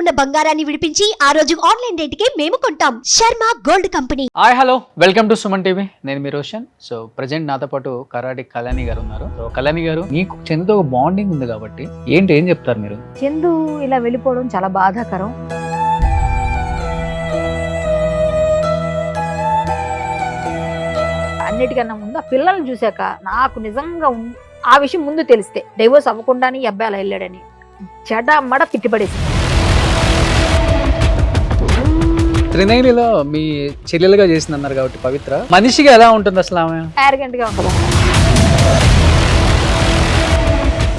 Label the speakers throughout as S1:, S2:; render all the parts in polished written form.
S1: ఉన్న బంగారాన్ని విడిపించి ఆ రోజు ఆన్లైన్ రేటుకే మేము కొంటాం. Sharma gold company.
S2: Hi hello, welcome to Suman TV. నేను మీ రోషన్. సో ప్రెజెంట్ నాతో పాటు కరాటే కళ్యాణి గారు ఉన్నారు. సో కళ్యాణి గారు, మీకు చందుతో ఒక బాండింగ్ ఉంది కాబట్టి ఏం చెప్తారు మీరు?
S3: చందు ఇలా వెళ్ళిపోవడం చాలా బాధాకరం. అన్నిటికన్నా ముందు ఆ పిల్లల్ని చూశాక నాకు నిజంగా ఆ విషయం ముందు తెలిస్తే డైవోర్స్ అవ్వకుండానే ఈ అబ్బాయి అలా వెళ్ళాడని చెడమడ తిట్టిపడేసి.
S2: త్రినైనిలో మీ చెల్లెలుగా చేసింది అన్నారు కాబట్టి పవిత్ర మనిషిగా ఎలా ఉంటుంది అసలు? ఆమె
S3: యారగెంట్ గా ఉంటుంది.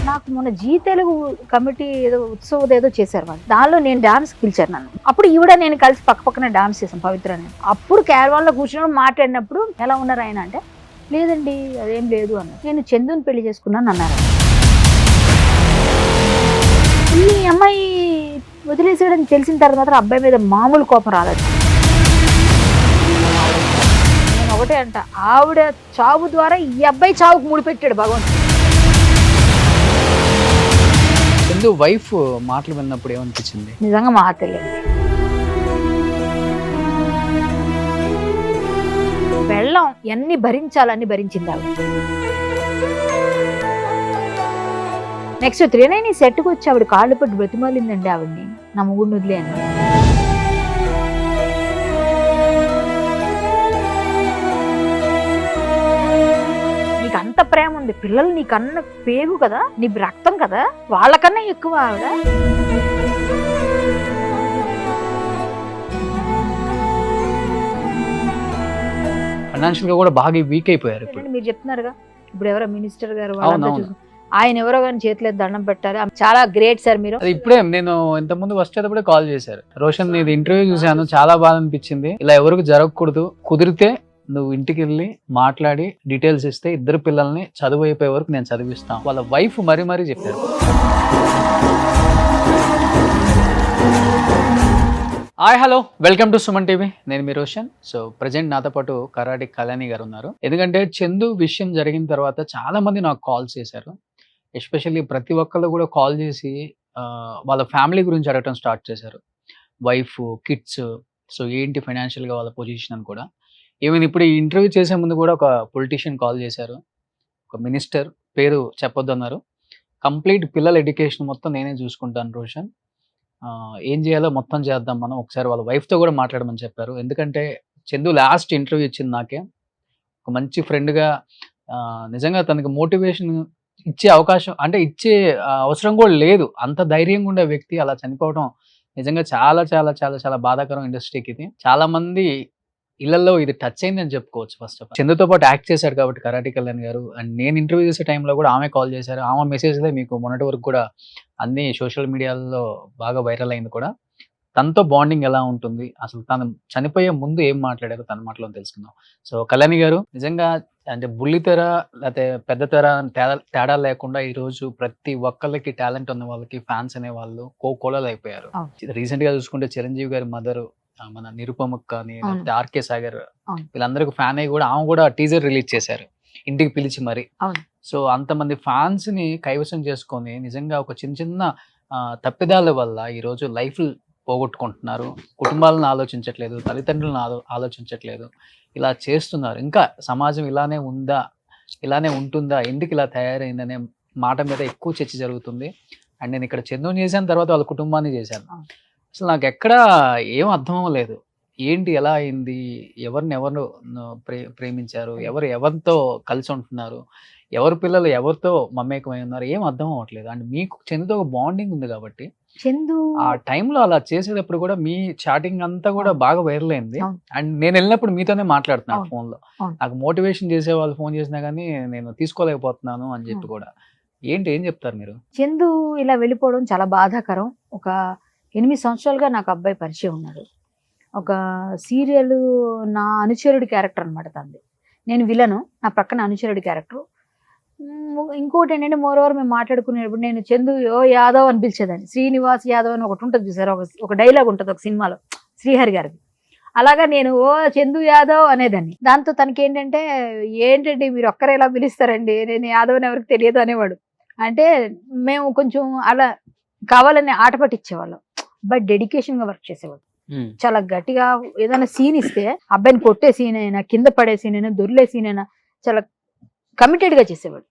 S3: నాకు మొన్న జీ తెలుగు కమిటీ ఏదో ఉత్సవం ఏదో చేశారు వాళ్ళు, దానిలో నేను డాన్స్ పిలిచారు నన్ను. అప్పుడు ఈవిడ నేను కలిసి పక్కన డాన్స్ చేశాను పవిత్ర. నేను అప్పుడు క్యారవాన్ లో కూర్చున్నప్పుడు మాట్లాడినప్పుడు ఎలా ఉన్నారు ఆయన అంటే, లేదండి అదేం లేదు అన్న, నేను చందుని పెళ్లి చేసుకున్నాను అన్నారు. ఈ అమ్మాయి వదిలేసాడని తెలిసిన తర్వాత మాత్రం అబ్బాయి మీద మామూలు కోపం రాలేదు. నేను ఒకటే అంట, ఆవిడ చావు ద్వారా ఈ అబ్బాయి చావుకు ముడిపెట్టాడు భగవంతుడు.
S2: చందు వైఫ్ మాటలు విన్నప్పుడు ఏమనిపించింది?
S3: నిజంగా మా తెలియదు. వెళ్ళం ఎన్ని భరించాలని భరించింది ఆవిడ. నెక్స్ట్ త్రినైని సెట్కి వచ్చి ఆవిడ కాళ్ళు పట్టి బ్రతిమాలిందండి ఆవిడ్ని, నా మొగుడిని వదిలే అని. నీకు అంత ప్రేమ ఉంది, పిల్లలు నీకన్నా పేగు కదా, నీ రక్తం కదా, వాళ్ళకన్నా ఎక్కువ ఆవిడ.
S2: ఫైనాన్షియల్ గా కూడా బాగా వీక్ అయిపోయారు ఇప్పుడు.
S3: మీరు చెప్తున్నారుగా ఇప్పుడు ఎవరో మినిస్టర్ గారు ఆయన ఎవరో కానీ చేతిలో దండం పెట్టారు. చాలా గ్రేట్ సార్ మీరు.
S2: ఇప్పుడే నేను ఇంతకుముందు వచ్చేటప్పుడే కాల్ చేశారు, రోషన్ నీది ఇంటర్వ్యూ చూశాను, చాలా బాగా అనిపించింది, ఇలా ఎవరికి జరగకూడదు, కుదిరితే నువ్వు ఇంటికి వెళ్ళి మాట్లాడి డీటెయిల్స్ ఇస్తే ఇద్దరు పిల్లల్ని చదువు అయిపోయే వరకు నేను చదివిస్తాను. వాళ్ళ వైఫ్ మరీ చెప్పారు. Hi hello, welcome to Suman TV. నేను మీ రోషన్. సో ప్రెజెంట్ నాతో పాటు కరాటే కళ్యాణి గారు ఉన్నారు. ఎందుకంటే చందు విషయం జరిగిన తర్వాత చాలా మంది నాకు కాల్ చేశారు. ఎస్పెషల్లీ ప్రతి ఒక్కళ్ళు కూడా కాల్ చేసి వాళ్ళ ఫ్యామిలీ గురించి అడగటం స్టార్ట్ చేశారు. వైఫ్, కిడ్స్, సో ఏంటి ఫైనాన్షియల్గా వాళ్ళ పొజిషన్ అని కూడా. ఈవెన్ ఇప్పుడు ఈ ఇంటర్వ్యూ చేసే ముందు కూడా ఒక పొలిటీషియన్ కాల్ చేశారు, ఒక మినిస్టర్, పేరు చెప్పొద్దు అన్నారు. కంప్లీట్ పిల్లల ఎడ్యుకేషన్ మొత్తం నేనే చూసుకుంటాను రోషన్, ఏం చేయాలో మొత్తం చేద్దాం మనం, ఒకసారి వాళ్ళ వైఫ్తో కూడా మాట్లాడమని చెప్పారు. ఎందుకంటే చందు లాస్ట్ ఇంటర్వ్యూ ఇచ్చింది నాకే, ఒక మంచి ఫ్రెండ్గా. నిజంగా తనకి మోటివేషన్ ఇచ్చే అవకాశం అంటే ఇచ్చే అవసరం కూడా లేదు, అంత ధైర్యంగా ఉండే వ్యక్తి అలా చనిపోవడం నిజంగా చాలా చాలా చాలా చాలా బాధాకరం ఇండస్ట్రీకి. ఇది చాలా మంది ఇళ్లలో ఇది టచ్ అయింది అని చెప్పుకోవచ్చు. ఫస్ట్ ఆఫ్ ఆల్ చందుతో పాటు యాక్ట్ చేశాడు కాబట్టి కరాటే కళ్యాణ్ గారు. అండ్ నేను ఇంటర్వ్యూ చేసే టైంలో కూడా ఆమె కాల్ చేశారు, ఆమె మెసేజ్లే మీకు మొన్నటి వరకు కూడా అన్ని సోషల్ మీడియాలో బాగా వైరల్ అయింది కూడా. తనతో బాండింగ్ ఎలా ఉంటుంది, అసలు తను చనిపోయే ముందు ఏం మాట్లాడారో తన మాటలో తెలుసుకుందాం. సో కళ్యాణి గారు, నిజంగా అంటే బుల్లితెర లేకపోతే పెద్ద తెర తేడా లేకుండా ఈ రోజు ప్రతి ఒక్కళ్ళకి టాలెంట్ ఉన్న వాళ్ళకి ఫ్యాన్స్ అనే వాళ్ళు కోకోలలు అయిపోయారు. రీసెంట్ గా చూసుకుంటే చిరంజీవి గారి మదర్, మన నిరుపమకు కానీ లేకపోతే ఆర్కే సాగర్, వీళ్ళందరికీ ఫ్యాన్ అయ్యి కూడా ఆమె కూడా టీజర్ రిలీజ్ చేశారు ఇంటికి పిలిచి మరి. సో అంతమంది ఫ్యాన్స్ ని కైవసం చేసుకొని నిజంగా ఒక చిన్న చిన్న తప్పిదాల వల్ల ఈరోజు లైఫ్ పోగొట్టుకుంటున్నారు. కుటుంబాలను ఆలోచించట్లేదు, తల్లిదండ్రులను ఆలోచించట్లేదు, ఇలా చేస్తున్నారు. ఇంకా సమాజం ఇలానే ఉందా, ఇలానే ఉంటుందా, ఎందుకు ఇలా తయారైందనే మాట మీద ఎక్కువ చర్చ జరుగుతుంది. అండ్ నేను ఇక్కడ చందుని చేశాను, తర్వాత వాళ్ళ కుటుంబాన్ని చేశాను. అసలు నాకు ఎక్కడా ఏం అర్థం అవ్వలేదు, ఏంటి ఎలా అయింది, ఎవరు ప్రేమించారు, ఎవరితో కలిసి ఉంటున్నారు, ఎవరి పిల్లలు ఎవరితో మమేకమై ఉన్నారు, ఏం అర్థం అవ్వట్లేదు. అండ్ మీకు చందుతో ఒక బాండింగ్ ఉంది కాబట్టి
S3: చందు
S2: ఆ టైంలో అలా చేసేటప్పుడు కూడా మీ చాటింగ్ అంతా కూడా బాగా వైరల్ అయింది. అండ్ నేను వెళ్ళినప్పుడు మీతోనే మాట్లాడుతున్నాను ఫోన్ లో, నాకు మోటివేషన్ చేసే వాళ్ళు ఫోన్ చేసినా కానీ నేను తీసుకోలేకపోతున్నాను అని చెప్పి కూడా. ఏం చెప్తారు మీరు?
S3: చందు ఇలా వెళ్ళిపోవడం చాలా బాధాకరం. ఒక 8 సంవత్సరాలుగా నాకు అబ్బాయి పరిచయం ఉన్నాడు. ఒక సీరియల్ నా అనుచరుడి క్యారెక్టర్ అనమాట తంది. నేను విలను, నా పక్కన అనుచరుడి క్యారెక్టర్. ఇంకోటి ఏంటంటే మోరోవర్ మేము మాట్లాడుకునేటప్పుడు నేను చందు ఓ యాదవ్ అని పిలిచేదాన్ని. శ్రీనివాస్ యాదవ్ అని ఒకటి ఉంటుంది చూసారు, ఒక డైలాగ్ ఉంటుంది ఒక సినిమాలో శ్రీహరి గారికి. అలాగా నేను ఓ చందు యాదవ్ అనేదాన్ని. దాంతో తనకి ఏంటంటే మీరు ఒక్కరే ఎలా పిలుస్తారండి, నేను యాదవ్ అని ఎవరికి తెలియదు అనేవాడు. అంటే మేము కొంచెం అలా కావాలని ఆట పట్టించేవాళ్ళం. అబ్బాయి డెడికేషన్ గా వర్క్ చేసేవాడు. చాలా గట్టిగా ఏదైనా సీన్ ఇస్తే అబ్బాయిని కొట్టే సీన్ అయినా, కింద పడే సీన్ అయినా, దొర్లే సీన్ అయినా చాలా కమిటెడ్ గా చేసేవాడు.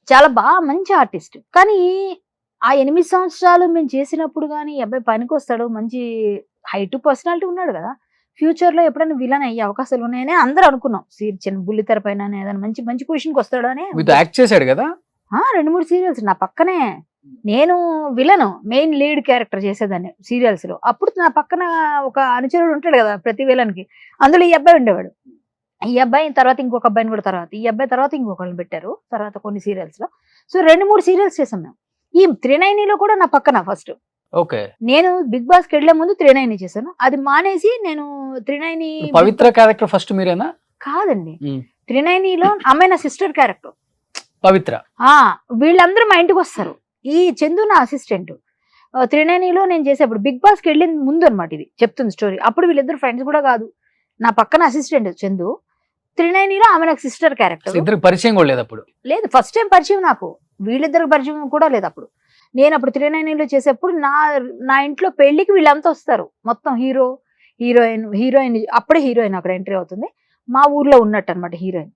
S3: చాలా బాగా మంచి ఆర్టిస్ట్. కానీ ఆ 8 సంవత్సరాలు మేము చేసినప్పుడు కానీ ఈ అబ్బాయి పనికి వస్తాడు, మంచి హైట్ పర్సనాలిటీ ఉన్నాడు కదా, ఫ్యూచర్ లో ఎప్పుడైనా విలన్ అయ్యే అవకాశాలు ఉన్నాయని అందరూ అనుకున్నాం. చిన్న బుల్లితెర పైన ఏదైనా మంచి మంచి పొజిషన్కి వస్తాడు అని.
S2: యాక్ట్ చేశాడు కదా
S3: 2-3 సీరియల్స్ నా పక్కనే. నేను విలను మెయిన్ లీడ్ క్యారెక్టర్ చేసేదాన్ని సీరియల్స్ లో. అప్పుడు నా పక్కన ఒక అనుచరుడు ఉంటాడు కదా ప్రతి విలన్ కి, అందులో ఈ అబ్బాయి ఉండేవాడు. ఈ అబ్బాయి తర్వాత ఇంకొక అబ్బాయిని కూడా, తర్వాత ఈ అబ్బాయి తర్వాత ఇంకొకరిని పెట్టారు తర్వాత కొన్ని సీరియల్స్ లో. సో 2-3 సీరియల్స్ చేసాం మేము. ఈ 390లో కూడా నా పక్కన ఫస్ట్.
S2: ఓకే,
S3: నేను బిగ్ బాస్ కి వెళ్లే ముందు 390 చేశాను. అది మానేసి నేను 390
S2: పవిత్ర క్యారెక్టర్ ఫస్ట్ మీరేనా?
S3: కాదండి, 390లో అమ్మాయి నా సిస్టర్ క్యారెక్టర్
S2: పవిత్ర.
S3: వీళ్ళందరూ మా ఇంటికి వస్తారు. ఈ చందు నా అసిస్టెంట్. 390లో నేను చేసేప్పుడు బిగ్ బాస్ కి వెళ్ళిన ముందు అనమాట ఇది చెప్తుంది స్టోరీ. అప్పుడు వీళ్ళిద్దరు ఫ్రెండ్స్ కూడా కాదు, నా పక్కన అసిస్టెంట్ చందు. 390లో ఆమె నాకు సిస్టర్ క్యారెక్టర్.
S2: ఇద్దరు పరిచయం కూడా లేదు అప్పుడు?
S3: లేదు, ఫస్ట్ టైం పరిచయం నాకు. వీళ్ళిద్దరికి పరిచయం కూడా లేదు అప్పుడు. నేను అప్పుడు 390లో చేసేప్పుడు నా ఇంట్లో పెళ్లికి వీళ్ళంతా వస్తారు. మొత్తం హీరోయిన్ అప్పుడే హీరోయిన్ అక్కడ ఎంట్రీ అవుతుంది. మా ఊర్లో ఉన్నట్టు అనమాట హీరోయిన్.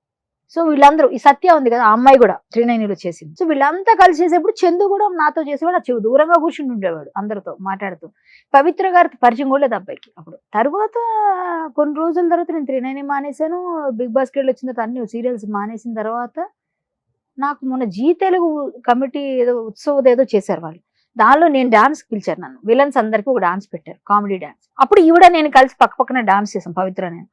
S3: సో వీళ్ళందరూ, ఈ సత్య ఉంది కదా ఆ అమ్మాయి కూడా 390లో చేసింది. సో వీళ్ళంతా కలిసి చేసేప్పుడు చందు కూడా నాతో చేసేవాడు. ఆ దూరంగా కూర్చుని ఉండేవాడు అందరితో మాట్లాడుతూ. పవిత్ర గారికి పరిచయం కూడా లేదు అబ్బాయికి అప్పుడు. తర్వాత కొన్ని రోజుల తర్వాత నేను 390 మానేశాను. బిగ్ బాస్కి వెళ్ళి వచ్చిన తర్వాత అన్ని సీరియల్స్ మానేసిన తర్వాత నాకు మొన్న జీ తెలుగు కమిటీ ఏదో ఉత్సవం ఏదో చేశారు వాళ్ళు. దానిలో నేను డాన్స్ పిలిచారు నన్ను. విలన్స్ అందరికి ఒక డాన్స్ పెట్టారు, కామెడీ డాన్స్. అప్పుడు ఈవిడ నేను కలిసి పక్క పక్కన డాన్స్ చేసాం పవిత్ర నేను.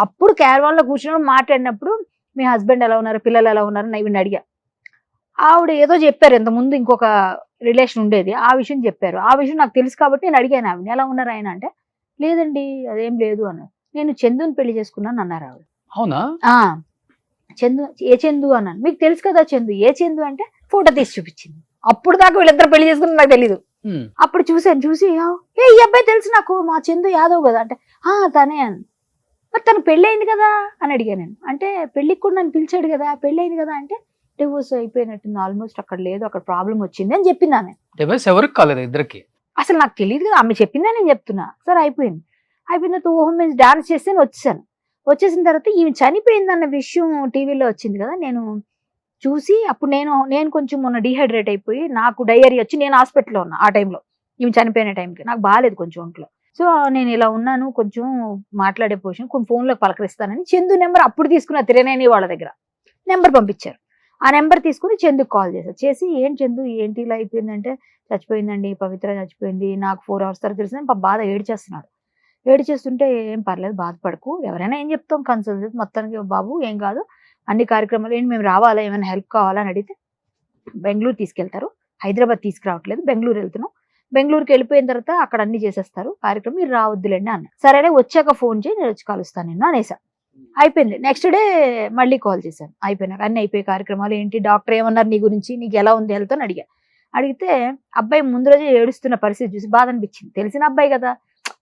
S3: అప్పుడు క్యారవాన్ లో కూర్చుని మాట్లాడినప్పుడు మీ హస్బెండ్ ఎలా ఉన్నారు, పిల్లలు ఎలా ఉన్నారు అని ఈవిని అడిగా. ఆవిడ ఏదో చెప్పారు, ఇంతకుముందు ఇంకొక రిలేషన్ ఉండేది, ఆ విషయం చెప్పారు. ఆ విషయం నాకు తెలుసు కాబట్టి నేను అడిగాను ఆవిడ ఎలా ఉన్నారు ఆయన అంటే, లేదండి అదేం లేదు అన్నారు. నేను చందుని పెళ్లి చేసుకున్నాను అన్నారు ఆవిడ.
S2: అవునా?
S3: చందు, ఏ చందు అన్నాను. మీకు తెలుసు కదా చందు, ఏ చందు అంటే ఫోటో తీసి చూపించింది. అప్పుడు దాకా వీళ్ళిద్దరు పెళ్లి చేసుకుని నాకు తెలీదు. అప్పుడు చూసాను, చూసి ఈ అబ్బాయి తెలుసు నాకు, మా చందు యాదవ్ కదా అంటే తనే అని. మరి తను పెళ్ళయింది కదా అని అడిగాను నేను. అంటే పెళ్లికి కూడా నన్ను పిలిచాడు కదా, పెళ్ళయింది కదా అంటే డివోర్స్ అయిపోయినట్టుంది ఆల్మోస్ట్, అక్కడ లేదు, అక్కడ ప్రాబ్లం వచ్చింది అని చెప్పింది ఆమె.
S2: ఎవరికి కాలేదు ఇద్దరికి?
S3: అసలు నాకు తెలియదు కదా, ఆమె చెప్పిందా నేను చెప్తున్నా. సరే అయిపోయింది. అయిపోయిన తర్వాత ఓహో మేము డాన్స్ చేస్తే వచ్చేసాను. వచ్చేసిన తర్వాత ఈమె చనిపోయిందన్న విషయం టీవీలో వచ్చింది కదా, నేను చూసి అప్పుడు నేను కొంచెం మొన్న డీహైడ్రేట్ అయిపోయి నాకు డయేరియా వచ్చి నేను హాస్పిటల్లో ఉన్నా. ఆ టైంలో ఈమె చనిపోయిన టైంకి నాకు బాగాలేదు కొంచెం ఒంట్లో. సో నేను ఇలా ఉన్నాను, కొంచెం మాట్లాడే పొజిషన్, కొన్ని ఫోన్లో పలకరిస్తానని చందు నెంబర్ అప్పుడు తీసుకున్న 390 వాళ్ళ దగ్గర నెంబర్ పంపించారు. ఆ నెంబర్ తీసుకుని చందుకు కాల్ చేశారు. చేసి ఏం చందు ఏంటి ఇలా అయిపోయిందంటే, చచ్చిపోయిందండి పవిత్ర చచ్చిపోయింది, నాకు 4 hours తర్వాత తెలిసిందని బాధ ఏడ్చేస్తున్నాడు. ఏడ్చేస్తుంటే ఏం పర్లేదు బాధపడకు, ఎవరైనా ఏం చెప్తాం కన్సల్ట్, మొత్తానికి బాబు ఏం కాదు, అన్ని కార్యక్రమాలు ఏంటి మేము రావాలా, ఏమైనా హెల్ప్ కావాలా అని అడిగితే బెంగళూరు తీసుకెళ్తారు, హైదరాబాద్ తీసుకురావట్లేదు, బెంగళూరు వెళ్తున్నాం, బెంగళూరుకి వెళ్ళిపోయిన తర్వాత అక్కడ అన్ని చేసేస్తారు కార్యక్రమం, మీరు రావద్దులేండి అన్న. సరేనే వచ్చాక ఫోన్ చేయి, నేను వచ్చి కలుస్తాను నిన్ను అనేసా. అయిపోయింది. నెక్స్ట్ డే మళ్ళీ కాల్ చేశాను. అయిపోయినాక అన్ని అయిపోయి కార్యక్రమాలు ఏంటి, డాక్టర్ ఏమన్నారు నీ గురించి, నీకు ఎలా ఉంది హెల్త్ అని అడిగా. అడిగితే అబ్బాయి ముందు రోజే ఏడుస్తున్న పరిస్థితి చూసి బాధ అనిపించింది. తెలిసిన అబ్బాయి కదా,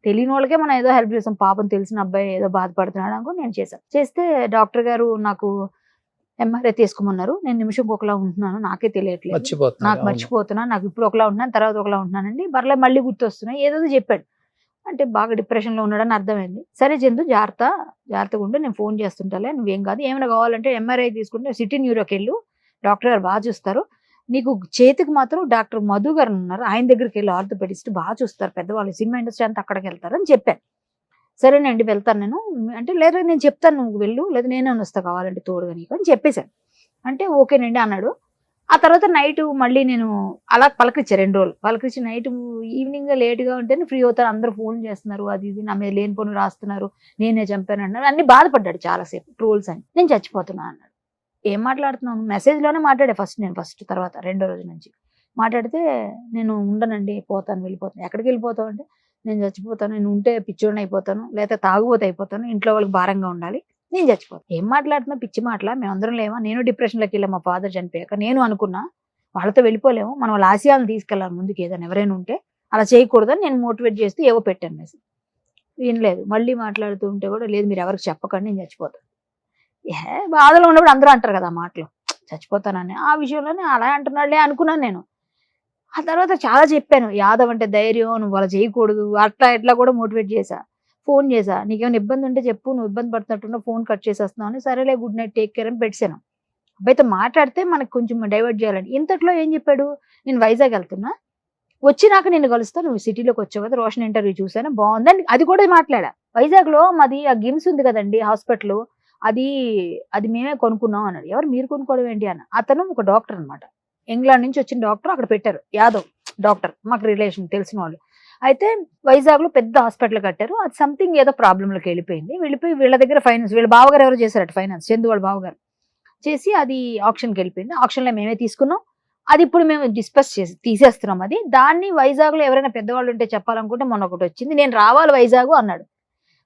S3: తెలియని వాళ్ళకే మనం ఏదో హెల్ప్ చేస్తాం, పాపం తెలిసిన అబ్బాయి ఏదో బాధపడుతున్నాడు అనుకో నేను చేశాను. చేస్తే డాక్టర్ గారు నాకు ఎంఆర్ఐ తీసుకోమన్నారు. నేను నిమిషంకి ఒకలా ఉంటున్నాను, నాకే తెలియట్లేదు, నాకు మర్చిపోతున్నాను, నాకు ఇప్పుడు ఒకలా ఉంటున్నాను, తర్వాత ఒకలా ఉంటున్నానండి, బర్లే మళ్ళీ గుర్తొస్తున్నాయి ఏదో చెప్పాడు. అంటే బాగా డిప్రెషన్లో ఉన్నాడని అర్థమైంది. సరే చందు జాగ్రత్తగా ఉంటే నేను ఫోన్ చేస్తుంటాలే, నువ్వేం కాదు, ఏమైనా కావాలంటే ఎంఆర్ఐ తీసుకుంటే సిటీ న్యూరోకి వెళ్ళు, డాక్టర్ గారు బాగా చూస్తారు, నీకు చేతికి మాత్రం డాక్టర్ మధు గారు ఉన్నారు, ఆయన దగ్గరికి వెళ్ళి ఆర్థోపెడిస్ట్ బాగా చూస్తారు, పెద్దవాళ్ళు సినిమా ఇండస్ట్రీ అంతా అక్కడికి వెళ్తారు అని చెప్పాను. సరేనండి వెళ్తాను నేను అంటే, లేదా నేను చెప్తాను నువ్వు వెళ్ళు, లేదా నేనే వస్తా కావాలంటే తోడుగా నీకు అని చెప్పేశాను. అంటే ఓకేనండి అన్నాడు. ఆ తర్వాత నైట్ మళ్ళీ నేను అలా పలకరించాను 2 రోజులు. పలకరించి నైట్ ఈవినింగ్ లేట్గా ఉంటేనే ఫ్రీ అవుతాను, అందరూ ఫోన్ చేస్తున్నారు, అది ఇది నా మీద లేని పనులు రాస్తున్నారు, నేనే చంపాను అన్నారు. అన్ని బాధపడ్డాడు చాలాసేపు, ట్రోల్స్ అని. నేను చచ్చిపోతున్నా అన్నాడు. ఏం మాట్లాడుతున్నాను, మెసేజ్లోనే మాట్లాడే ఫస్ట్ తర్వాత 2వ రోజు నుంచి మాట్లాడితే, నేను ఉండనండి పోతాను వెళ్ళిపోతాను. ఎక్కడికి వెళ్ళిపోతావు అంటే, నేను చచ్చిపోతాను, నేను ఉంటే పిచ్చోడిని అయిపోతాను, లేకపోతే తాగుబోతు అయిపోతాను, ఇంట్లో వాళ్ళకి భారంగా ఉండాలి, నేను చచ్చిపోతాను. ఏం మాట్లాడుతున్నా పిచ్చి మాటలా, మేమందరం లేవా, నేను డిప్రెషన్లోకి వెళ్ళా మా ఫాదర్ చనిపోయాక, నేను అనుకున్నా వాళ్ళతో వెళ్ళిపోలేము, మనం వాళ్ళ ఆశయాలను తీసుకెళ్ళాలి ముందుకు, ఏదైనా ఎవరైనా ఉంటే అలా చేయకూడదని నేను మోటివేట్ చేస్తూ ఏవో పెట్టాను మెసేజ్. వినలేదు. మళ్ళీ మాట్లాడుతూ ఉంటే కూడా, లేదు మీరు ఎవరికి చెప్పకండి నేను చచ్చిపోతాను. బాధలో ఉన్నప్పుడు అందరూ అంటారు కదా మాటలు, చచ్చిపోతానని. ఆ విషయంలోనే అలా అంటున్నాడులే అనుకున్నాను నేను. ఆ తర్వాత చాలా చెప్పాను, యాదవ్ అంటే ధైర్యం, నువ్వు అలా చేయకూడదు, అట్లా ఇట్లా కూడా మోటివేట్ చేశా. ఫోన్ చేశా, నీకేమైనా ఇబ్బంది ఉంటే చెప్పు, నువ్వు ఇబ్బంది పడుతున్నట్టున్నా, ఫోన్ కట్ చేసేస్తున్నావు అని. సరేలే, గుడ్ నైట్, టేక్ కేర్ అని పెట్టాను. అబ్బాయితో మాట్లాడితే మనకు కొంచెం డైవర్ట్ చేయాలని. ఇంతట్లో ఏం చెప్పాడు, నేను వైజాగ్ వెళ్తున్నా, వచ్చినాక నిన్ను కలుస్తా, నువ్వు సిటీలోకి వచ్చావు కదా, రోషన్ ఇంటర్వ్యూ చూసాను బాగుందని అది కూడా మాట్లాడా. వైజాగ్లో మాది ఆ గిమ్స్ ఉంది కదండి హాస్పిటల్, అది అది మేమే కొనుక్కున్నాం అన్నాడు. ఎవరు మీరు కొనుక్కోవడం ఏంటి అన్న. అతను ఒక డాక్టర్ అనమాట, ఇంగ్లాండ్ నుంచి వచ్చిన డాక్టర్, అక్కడ పెట్టారు యాదవ్ డాక్టర్, మాకు రిలేషన్ తెలిసిన వాళ్ళు. అయితే వైజాగ్లో పెద్ద హాస్పిటల్ కట్టారు, అది సంథింగ్ ఏదో ప్రాబ్లంలోకి వెళ్ళిపోయి వీళ్ళ దగ్గర ఫైనాన్స్, వీళ్ళ బావగారు ఎవరు చేశారట ఫైనాన్స్, చందు వాళ్ళ బావగారు చేసి అది ఆప్షన్కి వెళ్ళిపోయింది. ఆప్షన్లో మేమే తీసుకున్నాం. అది ఇప్పుడు మేము డిస్కస్ చేసి తీసేస్తున్నాం. అది దాన్ని వైజాగ్లో ఎవరైనా పెద్దవాళ్ళు ఉంటే చెప్పాలనుకుంటే మొన్న ఒకటి వచ్చింది, నేను రావాలి వైజాగ్ అన్నాడు.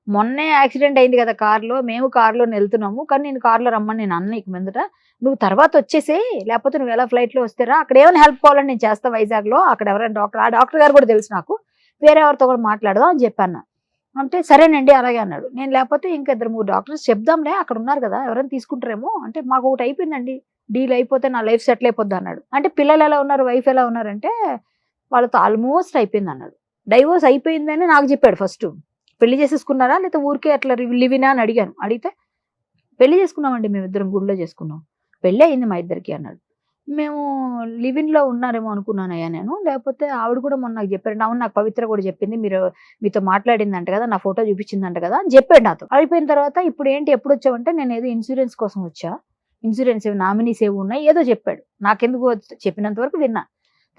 S3: మొన్నే యాక్సిడెంట్ అయింది కదా కార్లో, మేము కార్లో వెళ్తున్నాము, కానీ నేను కార్లో రమ్మని నేను అన్న, ఇక మీదట నువ్వు తర్వాత వచ్చేసే, లేకపోతే నువ్వు ఎలా ఫ్లైట్లో వస్తారా, అక్కడ ఏమైనా హెల్ప్ కావాలని నేను చేస్తా వైజాగ్లో, అక్కడ ఎవరైనా డాక్టర్, ఆ డాక్టర్ గారు కూడా తెలుసు నాకు, వేరే ఎవరితో కూడా మాట్లాడదాం అని చెప్పాను. అంటే సరేనండి అలాగే అన్నాడు. నేను లేకపోతే ఇంకా 2-3 డాక్టర్స్ చెప్దాంలే, అక్కడ ఉన్నారు కదా ఎవరైనా తీసుకుంటారేమో అంటే, మాకు ఒకటి అయిపోయిందండి, డీల్ అయిపోతే నా లైఫ్ సెటిల్ అయిపోద్ది అన్నాడు. అంటే పిల్లలు ఎలా ఉన్నారు, వైఫ్ ఎలా ఉన్నారంటే వాళ్ళతో ఆల్మోస్ట్ అయిపోయింది అన్నాడు. డైవోర్స్ అయిపోయిందని నాకు చెప్పాడు. ఫస్ట్ పెళ్లి చేసేసుకున్నారా లేకపోతే ఊరికే అట్లా లివినా అని అడిగాను. అడిగితే పెళ్లి చేసుకున్నామండి, మేము ఇద్దరం గుడిలో చేసుకున్నాం, పెళ్ళి అయింది మా ఇద్దరికి అన్నాడు. మేము లివిన్లో ఉన్నారేమో అనుకున్నానయ్యా నేను, లేకపోతే ఆవిడ కూడా మొన్న నాకు చెప్పారు. అవును, నాకు పవిత్ర కూడా చెప్పింది, మీతో మాట్లాడిందంట కదా, నా ఫోటో చూపించిందంట కదా అని చెప్పాడు నాతో. అయిపోయిన తర్వాత ఇప్పుడు ఏంటి ఎప్పుడు వచ్చావంటే, నేను ఏదో ఇన్సూరెన్స్ కోసం వచ్చా, ఇన్సూరెన్స్ నామినీస్ ఏవి ఉన్నాయి ఏదో చెప్పాడు. నాకెందుకు చెప్పినంత వరకు విన్నా.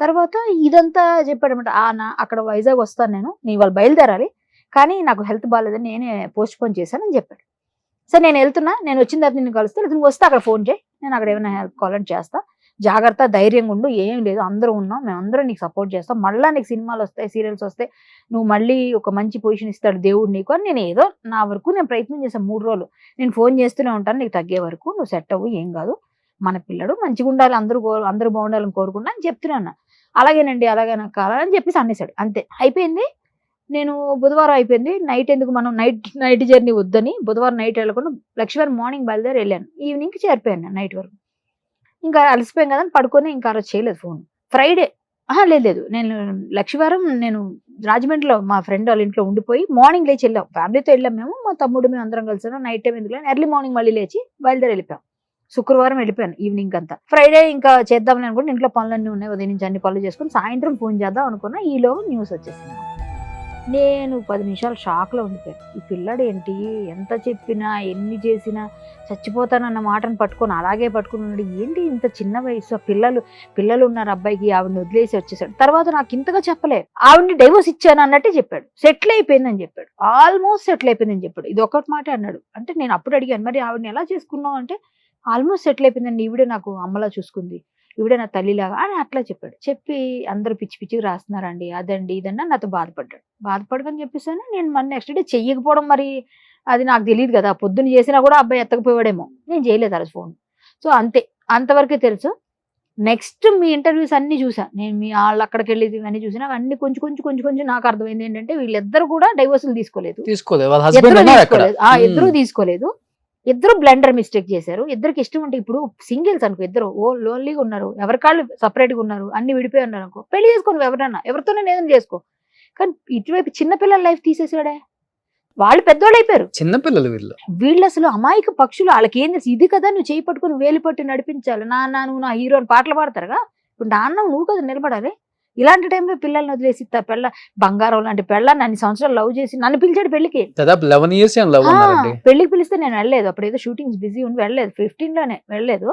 S3: తర్వాత ఇదంతా చెప్పాడు అనమాట. అక్కడ వైజాగ్ వస్తాను నేను ఇవాళ బయలుదేరాలి, కానీ నాకు హెల్త్ బాగాలేదని నేనే పోస్ట్ పోన్ చేశానని చెప్పాడు. సరే నేను వెళ్తున్నా, నేను వచ్చిన తర్వాత నిన్ను కలుస్తా, లేదా నువ్వు వస్తే అక్కడ ఫోన్ చేయి, నేను అక్కడ ఏమైనా హెల్ప్ కావాలని చేస్తా, జాగ్రత్త, ధైర్యంగా ఉండు, ఏం లేదు, అందరూ ఉన్నాం, మేమందరం నీకు సపోర్ట్ చేస్తాం, మళ్ళీ నీకు సినిమాలు వస్తాయి, సీరియల్స్ వస్తాయి, నువ్వు మళ్ళీ ఒక మంచి పొజిషన్ ఇస్తాడు దేవుడు నీకు అని. నేను ఏదో నా వరకు నేను ప్రయత్నం చేశాను. 3 రోజులు నేను ఫోన్ చేస్తూనే ఉంటాను, నీకు తగ్గే వరకు నువ్వు సెట్ అవ్వు, ఏం కాదు, మన పిల్లడు మంచిగా ఉండాలి, అందరూ బాగుండాలని కోరుకుంటా అని చెప్తున్నాను. అలాగేనండి, అలాగే నాకు కావాలని చెప్పేసి అనేసాడు. అంతే అయిపోయింది. నేను బుధవారం అయిపోయింది, నైట్ ఎందుకు మనం నైట్ జర్నీ వద్దని బుధవారం నైట్ వెళ్ళకుండా లక్ష్మీవారం మార్నింగ్ బయలుదేరి వెళ్ళాను. ఈవినింగ్కి చేరిపోయాను నైట్ వరకు. ఇంకా అలసిపోయాం కదా అని పడుకొని ఇంకా ఆ రోజు చేయలేదు ఫోన్. ఫ్రైడే లేదు, నేను లక్ష్మీవారం నేను రాజమండ్రిలో మా ఫ్రెండ్ వాళ్ళ ఇంట్లో ఉండిపోయి మార్నింగ్ లేచి వెళ్ళాం, ఫ్యామిలీతో వెళ్ళాం మేము, మా తమ్ముడు మేము అందరం కలిసాను. నైట్ టైం ఎందుకు ఎర్లీ మార్నింగ్ మళ్ళీ లేచి బయలుదేరి వెళ్ళిపోయాం. శుక్రవారం వెళ్ళిపోయాను ఈవినింగ్ అంతా. ఫ్రైడే ఇంకా చేద్దామని అనుకుంటే ఇంట్లో పనులన్నీ ఉన్నాయి, ఉదయం నుంచి అన్ని పనులు చేసుకుని సాయంత్రం ఫోన్ చేద్దాం అనుకున్నా. ఈలోగా న్యూస్ వచ్చేసింది. నేను 10 నిమిషాలు షాక్లో ఉండిపోయాను. ఈ పిల్లాడు ఏంటి, ఎంత చెప్పినా ఎన్ని చేసినా చచ్చిపోతానన్న మాటను పట్టుకొని అలాగే పట్టుకున్నాడు, ఏంటి ఇంత చిన్న వయసు, పిల్లలు ఉన్నారు అబ్బాయికి, ఆవిడని వదిలేసి వచ్చేసాడు. తర్వాత నాకు ఇంతగా చెప్పలే, ఆవిడని డైవోర్స్ ఇచ్చాను అన్నట్టే చెప్పాడు, సెటిల్ అయిపోయిందని చెప్పాడు, ఆల్మోస్ట్ సెటిల్ అయిపోయిందని చెప్పాడు. ఇది ఒకటి మాట అన్నాడు. అంటే నేను అప్పుడు అడిగాను, మరి ఆవిడని ఎలా చేసుకున్నావు అంటే, ఆల్మోస్ట్ సెటిల్ అయిపోయిందండి, ఈవిడే నాకు అమ్మలా చూసుకుంది, ఈవిడే నా తల్లిలాగా అని అట్లా చెప్పాడు. చెప్పి అందరూ పిచ్చి పిచ్చిగా రాస్తున్నారండి, అదండి ఇదన్నా నాతో బాధపడకని చెప్పేసాను. నేను మన నెక్స్ట్ డే చెయ్యకపోవడం, మరి అది నాకు తెలియదు కదా, పొద్దున్న చేసినా కూడా అబ్బాయి ఎత్తకపోయాడేమో, నేను చేయలేదు ఆ రోజు ఫోన్. సో అంతే, అంతవరకే తెలుసు. నెక్స్ట్ మీ ఇంటర్వ్యూస్ అన్ని చూసా నేను, మీ వాళ్ళు అక్కడికి వెళ్ళి ఇవన్నీ చూసినా అన్ని కొంచెం నాకు అర్థమైంది ఏంటంటే, వీళ్ళిద్దరు కూడా డైవోర్సులు తీసుకోలేదు. ఇద్దరు తీసుకోలేదు, ఇద్దరు బ్లెండర్ మిస్టేక్ చేశారు. ఇద్దరికి ఇష్టం ఉంటే, ఇప్పుడు సింగిల్స్ అనుకో, ఇద్దరు లోన్లీగా ఉన్నారు, ఎవరికాళ్ళు సపరేట్గా ఉన్నారు, అన్ని విడిపోయి ఉన్నారు అనుకో, పెళ్లి చేసుకోను ఎవరన్నా, ఎవరితోనే ఏదైనా చేసుకో. కానీ ఇటువైపు చిన్నపిల్లల లైఫ్ తీసేసాడే, వాళ్ళు పెద్దోళ్ళు అయిపోయారు, చిన్నపిల్లలు వీళ్ళు అసలు అమాయక పక్షులు. వాళ్ళకి ఏం తెలుసు, ఇది కదా నువ్వు చేయి పట్టుకుని వేలు పట్టి నడిపించాలి, నాన్న నువ్వు నా హీరో అని పాటలు పాడతారుగా, ఇప్పుడు నాన్న నువ్వు కదా నిలబడాలి. ఇలాంటి టైంలో పిల్లల్ని వదిలేసి బంగారం లాంటి పెళ్ళాన్ని అన్ని సంవత్సరాలు లవ్ చేసి నన్ను పిలిచాడు పెళ్లికి. పెళ్లికి పిలిస్తే నేను వెళ్ళలేదు, అప్పుడు ఏదో షూటింగ్స్ బిజీ ఉండి వెళ్ళలేదు, 15లోనే వెళ్ళలేదు.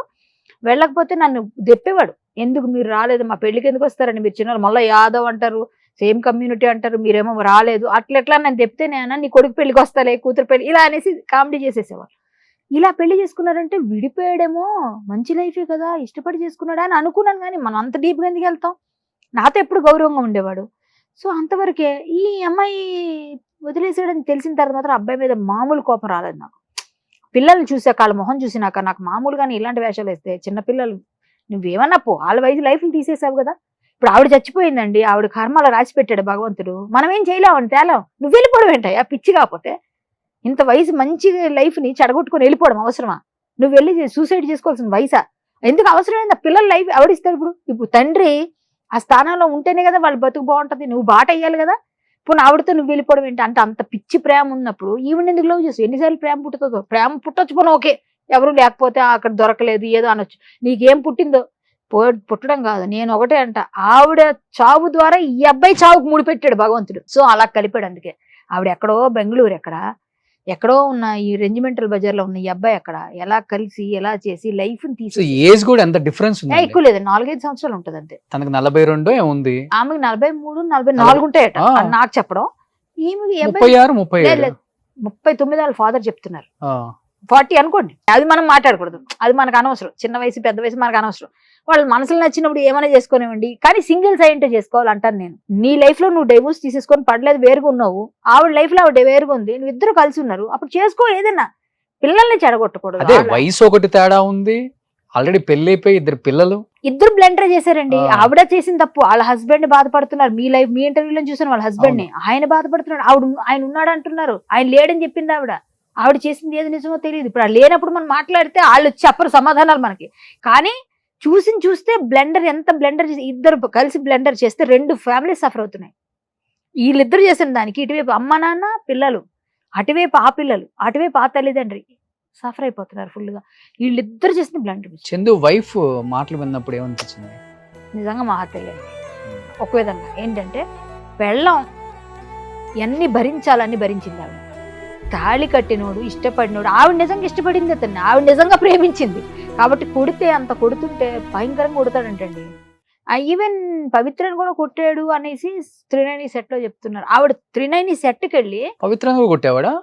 S3: వెళ్ళకపోతే నన్ను దెప్పేవాడు, ఎందుకు మీరు రాలేదు, మా పెళ్లికి ఎందుకు వస్తారండి మీరు చిన్న, మళ్ళీ యాదవ్ అంటారు, సేమ్ కమ్యూనిటీ అంటారు, మీరేమో రాలేదు, అట్లా నేను చెప్తే నేను నీ కొడుకు పెళ్లికి వస్తాలే, కూతురు పెళ్లి ఇలా అనేసి కామెడీ చేసేసేవాడు. ఇలా పెళ్లి చేసుకున్నారంటే విడిపోయాడేమో, మంచి లైఫే కదా, ఇష్టపడి చేసుకున్నాడా అని అనుకున్నాను. కానీ మనం అంత డీప్గా ఎందుకు వెళ్తాం, నాతో ఎప్పుడు గౌరవంగా ఉండేవాడు. సో అంతవరకే. ఈ అమ్మాయి వదిలేసాడని తెలిసిన తర్వాత మాత్రం అబ్బాయి మీద మామూలు కోపం రాలేదు నాకు. పిల్లల్ని చూసాక, వాళ్ళ మొహం చూసినాక నాకు మామూలుగానే ఇలాంటి వేషాలు వేస్తే, చిన్నపిల్లలు నువ్వేమన్నా పో, వాళ్ళ వయసు లైఫ్ని తీసేసావు కదా. ఇప్పుడు ఆవిడ చచ్చిపోయిందండి, ఆవిడ కర్మల రాసి పెట్టాడు భగవంతుడు, మనం ఏం చేయలేమని తేలాం. నువ్వు వెళ్ళిపోవడం ఏంటయ్యా పిచ్చి, కాకపోతే ఇంత వయసు మంచి లైఫ్ని చెడగొట్టుకొని వెళ్ళిపోవడం అవసరమా? నువ్వు వెళ్ళి సూసైడ్ చేసుకోవాల్సిన వయసా? ఎందుకు అవసరమైంది? పిల్లల లైఫ్ ఎవడిస్తాడు? ఇప్పుడు తండ్రి ఆ స్థానంలో ఉంటేనే కదా వాళ్ళ బతుకు బాగుంటది. నువ్వు బాట వేయాలి కదా. ఇప్పుడు ఆవిడతో నువ్వు వెళ్ళిపోవడం ఏంటి అంటే అంత పిచ్చి ప్రేమ ఉన్నప్పుడు ఈవిడ ఎందుకు లవ్ చేస్తావు? ఎన్నిసార్లు ప్రేమ పుట్టుతుందో. ప్రేమ పుట్టొచ్చు పోను, ఓకే, ఎవరు లేకపోతే అక్కడ దొరకలేదు ఏదో అనొచ్చు. నీకేం పుట్టిందో పుట్టడం కాదు. నేను ఒకటే అంట, ఆవిడ చావు ద్వారా ఈ అబ్బాయి చావుకు ముడిపెట్టాడు భగవంతుడు. సో అలా కలిపాడు. అందుకే ఆవిడ ఎక్కడో బెంగళూరు ఎక్కడో ఉన్న ఈ రెజిమెంటల్ బజార్ లో ఉన్న ఈ అబ్బాయి అక్కడ ఎలా కలిసి ఎలా చేసి లైఫ్ ని తీసి
S2: ఏజ్ కూడా ఎంత డిఫరెన్స్ ఉంది.
S3: ఎక్కువ లేదు, 4-5 సంవత్సరాలు ఉంటుంది అంతే.
S2: తనకు 42 ఏముంది,
S3: ఆమెకు 43-44 ఉంటాయట అని నాకు చెప్పడం. ఈమెకి
S2: 36-37
S3: 39 వాళ్ళ ఫాదర్ చెప్తున్నారు. 40 అనుకోండి. అది మనం మాట్లాడకూడదు, అది మనకు అనవసరం. చిన్న వయసు పెద్ద వయసు మనకు అనవసరం. వాళ్ళు మనసులు నచ్చినప్పుడు ఏమైనా చేసుకోనివ్వండి, కానీ సింగిల్స్ అయింటే చేసుకోవాలంటాను నేను. నీ లైఫ్ లో నువ్వు డైవోర్స్ తీసేసుకొని పడలేదు, వేరుగా ఉన్నావు, ఆవిడ లైఫ్ లో ఆవిడ వేరుగా ఉంది, నువ్వు ఇద్దరు కలిసి ఉన్నారు, అప్పుడు చేసుకో ఏదైనా. పిల్లల్ని చెడగొట్టకూడదు.
S2: అదే వయసు ఒకటి తేడా ఉంది, ఆల్రెడీ పెళ్లి అయిపోయి 2 పిల్లలు.
S3: ఇద్దరు బ్లెండర్ చేశారండి. ఆవిడ చేసిన తప్పు, వాళ్ళ హస్బెండ్ బాధపడుతున్నారు. మీ లైఫ్ మీ ఇంటర్వ్యూలో చూసాను, వాళ్ళ హస్బెండ్ ని ఆయన బాధపడుతున్నాడు. ఆయన ఉన్నాడు అంటున్నారు, ఆయన లేడని చెప్పింది ఆవిడ చేసింది ఏది నిజమో తెలియదు. ఇప్పుడు లేనప్పుడు మనం మాట్లాడితే వాళ్ళు చెప్పరు సమాధానాలు మనకి. కానీ చూస్తే బ్లెండర్ ఎంత బ్లెండర్ చేసి, ఇద్దరు కలిసి బ్లెండర్ చేస్తే 2 ఫ్యామిలీస్ సఫర్ అవుతున్నాయి. వీళ్ళిద్దరు చేసిన దానికి ఇటువైపు అమ్మ నాన్న పిల్లలు, అటువైపు ఆ పిల్లలు, అటువైపు ఆ తల్లిదండ్రి సఫర్ అయిపోతున్నారు ఫుల్ గా. వీళ్ళిద్దరు చేసిన బ్లెండర్.
S2: చందు వైఫ్ మాటలు విన్నప్పుడు ఏమనిపించింది?
S3: నిజంగా మా తెలియదు. ఒక విధంగా ఏంటంటే పెళ్ళం ఎన్ని భరించాలని భరించింది ఆవిడ. తాళి కట్టినోడు ఇష్టపడినోడు, ఆవిడ నిజంగా ఇష్టపడింది అతన్ని, ఆవిడ నిజంగా ప్రేమించింది కాబట్టి కొడితే అంత కొడుతుంటే భయంకరంగా కొడతాడంటండి. ఈవెన్ పవిత్రని కూడా కొట్టాడు అనేసి త్రినైని సెట్ లో చెప్తున్నారు. ఆవిడ త్రినైని సెట్కి వెళ్ళి
S2: పవిత్రంగా కొట్టేవాడా?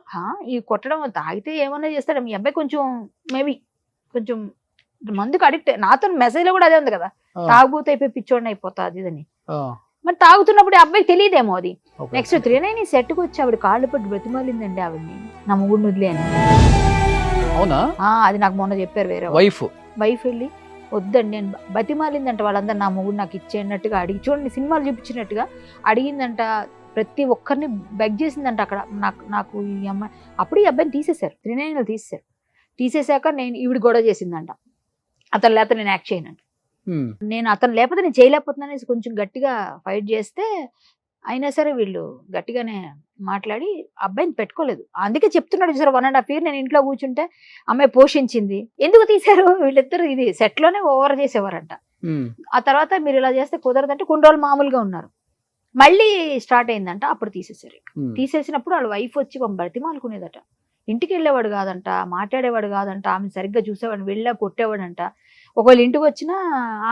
S3: ఈ కొట్టడం తాగితే ఏమన్నా చేస్తాడు. మీ అబ్బాయి మేబీ కొంచెం మందుకు అడిక్ట్. నాతో మెసేజ్ లో కూడా అదే ఉంది కదా, తాగుబోతే అయిపోయి పిచ్చోడిని అయిపోతా అది ఇదని. మరి తాగుతున్నప్పుడు అబ్బాయికి తెలియదేమో అది. నెక్స్ట్ త్రినైని సెట్కి వచ్చి ఆవిడ కాళ్ళు పట్టి బ్రతిమాలిందండి ఆవిడ్ని, నా మొగుడిని వదిలేను.
S2: అవునా?
S3: అది నాకు మొన్న చెప్పారు వేరే వైఫ్ వెళ్ళి వద్దండి నేను బతిమాలిందంట వాళ్ళందరూ, నా మొగుడు నాకు ఇచ్చేటట్టుగా అడిగి చూడండి సినిమాలు చూపించినట్టుగా అడిగిందంట. ప్రతి ఒక్కరిని బెగ్ చేసిందంట అక్కడ. నాకు ఈ అమ్మాయి అప్పుడు ఈ అబ్బాయిని తీసేశారు, త్రినైనిలో తీసేశాక నేను ఈవిడ గొడవ చేసిందంట, అతను లేకపోతే నేను యాక్ట్ చేయనంట. నేను అతను లేకపోతే నేను చేయలేకపోతున్నాను అనేసి కొంచెం గట్టిగా ఫైట్ చేస్తే అయినా సరే వీళ్ళు గట్టిగానే మాట్లాడి అబ్బాయిని పెట్టుకోలేదు. అందుకే చెప్తున్నాడు చూసారు 1.5 year నేను ఇంట్లో కూర్చుంటే అమ్మాయి పోషించింది. ఎందుకు తీశారు? వీళ్ళిద్దరు ఇది సెట్ లోనే ఓవర్ చేసేవారంట. ఆ తర్వాత మీరు ఇలా చేస్తే కుదరదంటే కొన్ని రోజులు మామూలుగా ఉన్నారు, మళ్ళీ స్టార్ట్ అయిందంట. అప్పుడు తీసేశారు. తీసేసినప్పుడు వాళ్ళ వైఫ్ వచ్చి బతిమాలుకునేదట. ఇంటికి వెళ్ళేవాడు కాదంట, మాట్లాడేవాడు కాదంట, ఆమె సరిగ్గా చూసేవాడు, వెళ్ళా కొట్టేవాడంట. ఒకవేళ ఇంటికి వచ్చినా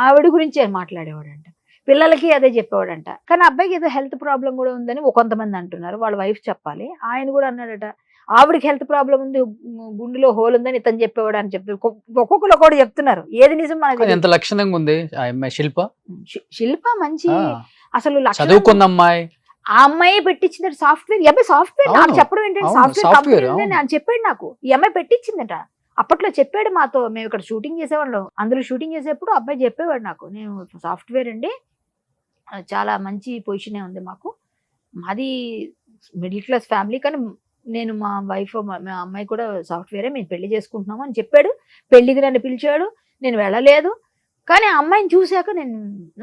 S3: ఆవిడ గురించి మాట్లాడేవాడంట, పిల్లలకి అదే చెప్పేవాడంట. కానీ అబ్బాయికి ఏదో హెల్త్ ప్రాబ్లం కూడా ఉందని కొంతమంది అంటున్నారు, వాళ్ళ వైఫ్ చెప్పాలి. ఆయన కూడా అన్నాడట ఆవిడకి హెల్త్ ప్రాబ్లం ఉంది, గుండెలో హోల్ ఉందని ఇతను చెప్పేవాడు అని చెప్తారు. ఒక్కొక్కరు కూడా చెప్తున్నారు, ఏది నిజం మనకి.
S2: ఎంత లక్షణంగా ఉంది
S3: శిల్ప మంచి అసలు
S2: చదువుకున్న అమ్మాయి.
S3: ఆ అమ్మాయి పెట్టించిందట సాఫ్ట్వేర్. ఈ అమ్మాయి సాఫ్ట్వేర్ నాకు చెప్పడం ఏంటంటే సాఫ్ట్వేర్ అని చెప్పాడు నాకు. ఈ అమ్మాయి పెట్టించిందట అప్పట్లో, చెప్పాడు మాతో. మేము ఇక్కడ షూటింగ్ చేసేవాళ్ళం, అందులో షూటింగ్ చేసేప్పుడు అబ్బాయి చెప్పేవాడు నాకు, నేను సాఫ్ట్వేర్ అండి, చాలా మంచి పొజిషనే ఉంది మాకు, మాది మిడిల్ క్లాస్ ఫ్యామిలీ, కానీ నేను మా వైఫ్ మా అమ్మాయి కూడా సాఫ్ట్వేరే, మేము పెళ్లి చేసుకుంటున్నాము అని చెప్పాడు. పెళ్లికి నన్ను పిలిచాడు, నేను వెళ్ళలేదు. కానీ ఆ అమ్మాయిని చూశాక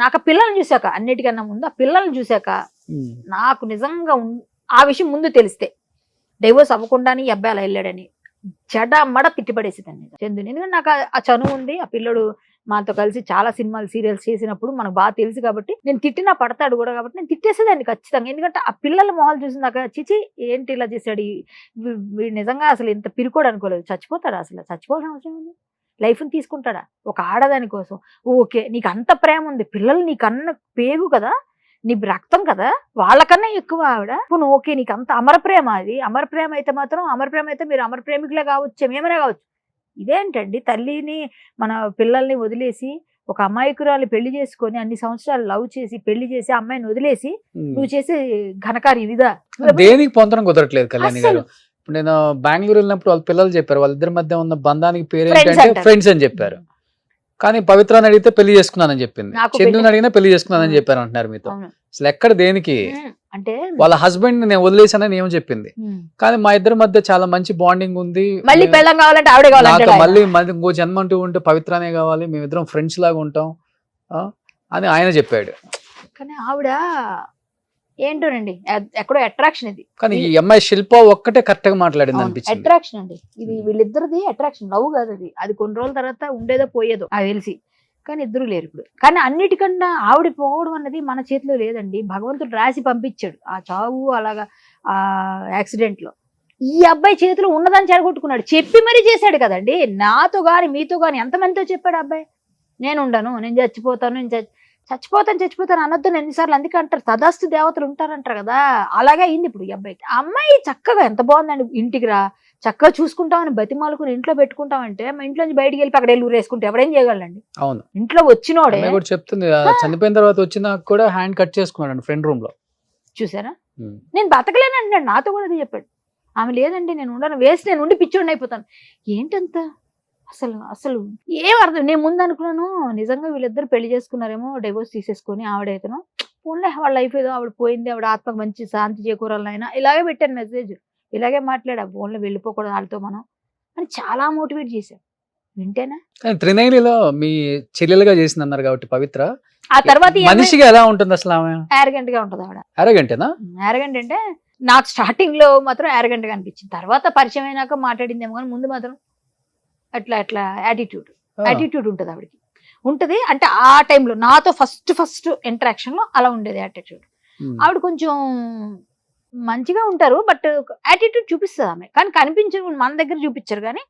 S3: నాకు ఆ పిల్లల్ని చూశాక, అన్నిటికన్నా ముందు ఆ పిల్లల్ని చూశాక నాకు నిజంగా ఆ విషయం ముందు తెలిస్తే డైవోర్స్ అవ్వకుండానే ఈ అబ్బాయి అలా వెళ్ళాడని చెడమడ తిట్టిపడేసేదాన్ని చందుని. ఎందుకంటే నాకు ఆ చనువు ఉంది. ఆ పిల్లడు మాతో కలిసి చాలా సినిమాలు సీరియల్స్ చేసినప్పుడు మనకు బాగా తెలుసు కాబట్టి నేను తిట్టినా పడతాడు కూడా కాబట్టి నేను తిట్టేసేదాన్ని ఖచ్చితంగా. ఎందుకంటే ఆ పిల్లల మొహాలు చూసినాక చిచి ఏంటి ఇలా చేశాడు, వీడు నిజంగా అసలు ఇంత పిరుకోడు అనుకోలేదు. చచ్చిపోతాడు, అసలు చచ్చిపోవాల్సిన అవసరం ఉంది. లైఫ్ని తీసుకుంటాడా ఒక ఆడదాని కోసం? ఓకే, నీకు అంత ప్రేమ ఉంది, పిల్లలు నీకన్న పేగు కదా, నీ రక్తం కదా, వాళ్ళకన్నా ఎక్కువ ఆవిడ. ఇప్పుడు ఓకే, నీకు అంత అమర ప్రేమ, అది అమర ప్రేమ అయితే మాత్రం, అమర ప్రేమ అయితే మీరు అమర ప్రేమికులే కావచ్చు, ఏమైనా కావచ్చు. ఇదేంటండి, తల్లిని మన పిల్లల్ని వదిలేసి ఒక అమాయకురాలు పెళ్లి చేసుకొని అన్ని సంవత్సరాలు లవ్ చేసి పెళ్లి చేసి అమ్మాయిని వదిలేసి నువ్వు చేసే ఘనకార్యం ఇదా?
S2: దేనికి పొందడం కుదరట్లేదు కళ్యాణి గారు. ఇప్పుడు నేను బెంగళూరు వెళ్ళినప్పుడు వాళ్ళ పిల్లలు చెప్పారు, వాళ్ళిద్దరి మధ్య ఉన్న బంధానికి పేరు ఏంటంటే ఫ్రెండ్స్ అని చెప్పారు. కానీ పవిత్రాన్ని అడిగితే పెళ్లి చేసుకున్నానని చెప్పింది, చందుని అడిగినా పెళ్లి చేసుకున్నానని చెప్పారు అంటున్నారు మీతో. అసలు ఎక్కడ దేనికి? అంటే వాళ్ళ హస్బెండ్ నేను వదిలేసానని ఏమో చెప్పింది, కానీ మా ఇద్దరి మధ్య చాలా మంచి బాండింగ్ ఉంది,
S3: మళ్ళీ పెళ్ళం కావాలంటే ఆవిడే కావాలి,
S2: మళ్ళీ ఇంకో జన్మ అంటూ ఉంటే పవిత్రానే కావాలి, మేమిద్దరం ఫ్రెండ్స్ లాగా ఉంటాం అని ఆయన చెప్పాడు.
S3: కానీ ఆవిడ ఏంటోనండి ఎక్కడో అట్రాక్షన్ ఇది.
S2: కానీ ఈ అమ్మాయి శిల్ప ఒక్కటే కరెక్ట్ గా మాట్లాడింది అనిపించింది.
S3: అట్రాక్షన్ అండి ఇది, వీళ్ళిద్దరిది అట్రాక్షన్, లవ్ కాదు అది. అది కొన్ని రోజుల తర్వాత ఉండేదో పోయేదో నాకు తెలిసి, కానీ ఇద్దరు లేరు ఇప్పుడు. కానీ అన్నిటికన్నా ఆవిడ పోవడం అన్నది మన చేతిలో లేదండి, భగవంతుడు రాసి పంపించాడు. ఆ చావు అలాగా ఆ యాక్సిడెంట్ లో ఈ అబ్బాయి చేతిలో ఉన్నదాన్ని చెడగొట్టుకున్నాడు, చెప్పి మరీ చేశాడు కదండి. నాతో గాని మీతో గాని ఎంతమందితో చెప్పాడు అబ్బాయి, నేను ఉండను, నేను చచ్చిపోతాను, నేను చచ్చిపోతాను అనొద్దు ఎన్నిసార్లు. అందుకే అంటారు తదాస్తు దేవతలు ఉంటారంటారు కదా, అలాగే అయింది ఇప్పుడు ఈ అబ్బాయికి. ఆ అమ్మాయి చక్కగా ఎంత బాగుందండి, ఇంటికి రా చక్కగా చూసుకుంటామని బతిమాలుకుని ఇంట్లో పెట్టుకుంటామంటే, మా ఇంట్లో నుంచి బయటికి వెళ్ళి అక్కడ వెళ్ళి ఊరేసుకుంటే ఎవడేం చేయగలండి.
S2: అవును,
S3: ఇంట్లో వచ్చినోడే
S2: కూడా చెప్తుంది, చనిపోయిన తర్వాత వచ్చినా కూడా హ్యాండ్ కట్ చేసుకున్నాడు ఫ్రెండ్ రూమ్ లో.
S3: చూసారా, నేను బతకలేను అంటున్నాడు, నాతో కూడా అది చెప్పాడు. ఆమె లేదండి నేను ఉండను, వేసి నేను ఉండి పిచ్చోడిని అయిపోతాను. ఏంటంత అసలు అసలు ఏం అర్థం. నేను ముందు అనుకున్నాను నిజంగా వీళ్ళిద్దరు పెళ్లి చేసుకున్నారేమో, డైవోర్స్ తీసేసుకొని ఆవిడైతేనో పోన్లే వాళ్ళ లైఫ్ ఏదో ఆవిడ పోయింది, ఆవిడ ఆత్మకు మంచి శాంతి చేకూరాలైనా ఇలాగే పెట్టాను మెసేజ్, ఇలాగే మాట్లాడా, ఫోన్లో వెళ్ళిపోకూడదు వాళ్ళతో మనం అని చాలా మోటివేట్ చేశాను. వింటేనా
S2: త్రినైనిలో మీ చెల్లెలుగా చేసింది అన్నారు కాబట్టి పవిత్ర,
S3: ఆ తర్వాత
S2: మనిషిగా ఎలా ఉంటుంది అసలు ఆమె?
S3: యారగెంట్ గా ఉంటుంది ఆవిడ.
S2: అరగంటేనా?
S3: యారగెంట్ అంటే నాకు స్టార్టింగ్ లో మాత్రం యారగెంట్ గా అనిపించింది, తర్వాత పరిచయం అయినాక మాట్లాడిందేమో, కానీ ముందు మాత్రం అట్లా అట్లా యాటిట్యూడ్ ఉంటుంది ఆవిడకి. ఉంటది అంటే ఆ టైంలో నాతో ఫస్ట్ ఇంటరాక్షన్ లో అలా ఉండేది యాటిట్యూడ్. ఆవిడ కొంచెం మంచిగా ఉంటారు, బట్ యాటిట్యూడ్ చూపిస్తుంది ఆమె, కానీ కనిపించరు, మన దగ్గర చూపించరు, కానీ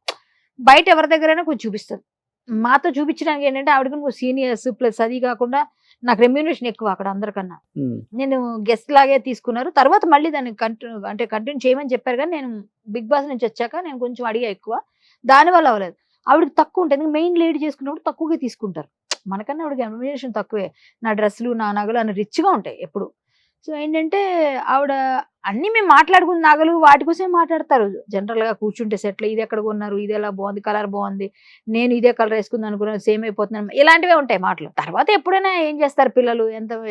S3: బయట ఎవరి దగ్గరైనా కొంచెం చూపిస్తుంది. మాతో చూపించడానికి ఏంటంటే ఆవిడకి కొంచెం సీనియర్స్, ప్లస్ అది కాకుండా నాకు రెమ్యూనరేషన్ ఎక్కువ అక్కడ అందరికన్నా. నేను గెస్ట్ లాగే తీసుకున్నారు, తర్వాత మళ్ళీ దాన్ని కంటిన్యూ చేయమని చెప్పారు, కానీ నేను బిగ్ బాస్ నుంచి వచ్చాక నేను కొంచెం అడిగా ఎక్కువ, దానివల్ల అవ్వలేదు. ఆవిడకి తక్కువ ఉంటుంది, మెయిన్ లీడ్ చేసుకున్నప్పుడు తక్కువగా తీసుకుంటారు, మనకన్నా ఆవిడకి రెమ్యూనరేషన్ తక్కువే. నా డ్రెస్సులు నా నగలు అన్ని రిచ్గా ఉంటాయి ఎప్పుడు. సో ఏంటంటే ఆవిడ అన్ని మేము మాట్లాడుకున్న నగలు వాటి కోసమే మాట్లాడతారు. జనరల్ గా కూర్చుంటే సెట్లు, ఇది ఎక్కడ కొన్నారు, ఇది ఎలా బాగుంది, కలర్ బాగుంది, నేను ఇదే కలర్ వేసుకుంది అనుకున్నాను, సేమ్ అయిపోతున్నాను, ఇలాంటివే ఉంటాయి మాటలు. తర్వాత ఎప్పుడైనా ఏం చేస్తారు పిల్లలు,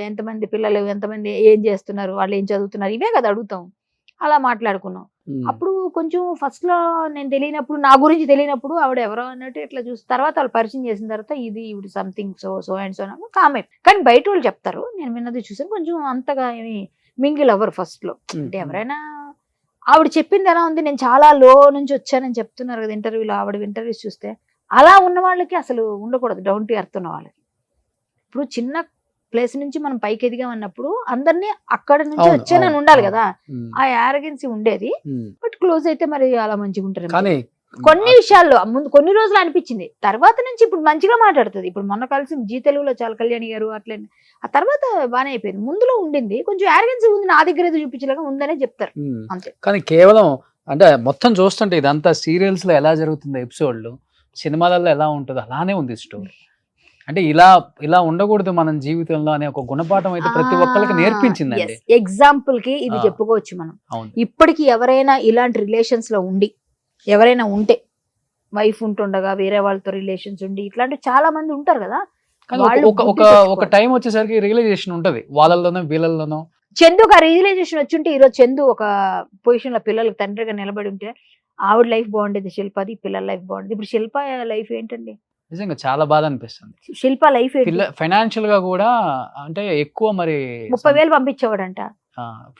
S3: ఎంతమంది పిల్లలు, ఎంతమంది ఏం చేస్తున్నారు, వాళ్ళు ఏం చదువుతున్నారు, ఇవే కదా అడుగుతాం. అలా మాట్లాడుకున్నాం. అప్పుడు కొంచెం ఫస్ట్ లో నేను తెలియనప్పుడు, నా గురించి తెలియనప్పుడు ఆవిడ ఎవరో అన్నట్టు ఇట్లా చూసి, తర్వాత వాళ్ళు పరిచయం చేసిన తర్వాత ఇది ఇవి సంథింగ్ సో అండ్ సో కామే. కానీ బయట వాళ్ళు చెప్తారు, నేను విన్నది చూసాను, కొంచెం అంతగా ఏమి మింగిల్ అవ్వరు ఫస్ట్ లో. అంటే ఎవరైనా ఆవిడ చెప్పింది ఎలా ఉంది, నేను చాలా లో నుంచి వచ్చానని చెప్తున్నారు కదా ఇంటర్వ్యూలో, ఆవిడ ఇంటర్వ్యూస్ చూస్తే అలా ఉన్న వాళ్ళకి అసలు ఉండకూడదు, డౌన్ టు ఎర్త్ ఉన్న వాళ్ళకి. ఇప్పుడు చిన్న ప్లేస్ నుంచి మనం పైకి ఎదిగామన్నప్పుడు అందరినీ అక్కడ నుంచి వచ్చానని ఉండాలి కదా, ఆ యారగెన్సీ ఉండేది. బట్ క్లోజ్ అయితే మరి అలా మంచిగా ఉంటారు. కొన్ని విషయాల్లో ముందు కొన్ని రోజులు అనిపించింది, తర్వాత నుంచి ఇప్పుడు మంచిగా మాట్లాడుతుంది. ఇప్పుడు మొన్న కలిసి జీ తెలుగులో చాలా కళ్యాణి గారు అట్లే, ఆ తర్వాత బాగానే అయిపోయింది. ముందులో ఉండింది కొంచెం యారగెన్సీ ఉంది, నా దగ్గర ఏదో చూపించలేక ఉందనే చెప్తారు అంతే.
S2: కానీ కేవలం అంటే మొత్తం చూస్తుంటే ఇదంతా సీరియల్స్ లో ఎలా జరుగుతుంది, ఎపిసోడ్లు సినిమాలలో ఎలా ఉంటుందో అలానే ఉంది స్టోరీ. అంటే ఇలా ఉండకూడదు మనం జీవితంలో అనే ఒక గుణపాఠం అయితే ప్రతి ఒక్కరికి నేర్పించిందండి.
S3: ఎగ్జాంపుల్ కి ఇది చెప్పుకోవచ్చు మనం. ఇప్పటికి ఎవరైనా ఇలాంటి రిలేషన్స్ లో ఉండి, ఎవరైనా ఉంటే వైఫ్ ఉంటుండగా వేరే వాళ్ళతో రిలేషన్స్ ఉండి ఇట్లాంటి చాలా మంది ఉంటారు కదా.
S2: ఒక టైం వచ్చేసరికి రియలైజేషన్ ఉంటది వాళ్ళలోనో వీళ్ళలోనో.
S3: చందుకు ఆ రియలైజేషన్ వచ్చి ఉంటే ఈరోజు చందు ఒక పొజిషన్ లో పిల్లలకి తండ్రిగా నిలబడి ఉంటే ఆవిడ లైఫ్ బాగుండేది, శిల్పది పిల్లల లైఫ్ బాగుండేది. ఇప్పుడు శిల్ప లైఫ్ ఏంటండి,
S2: నిజంగా చాలా బాధ అనిపిస్తుంది.
S3: శిల్ప లైఫ్
S2: ఫైనాన్షియల్ గా కూడా అంటే ఎక్కువ మరి
S3: 30,000 పంపించేవాడంట.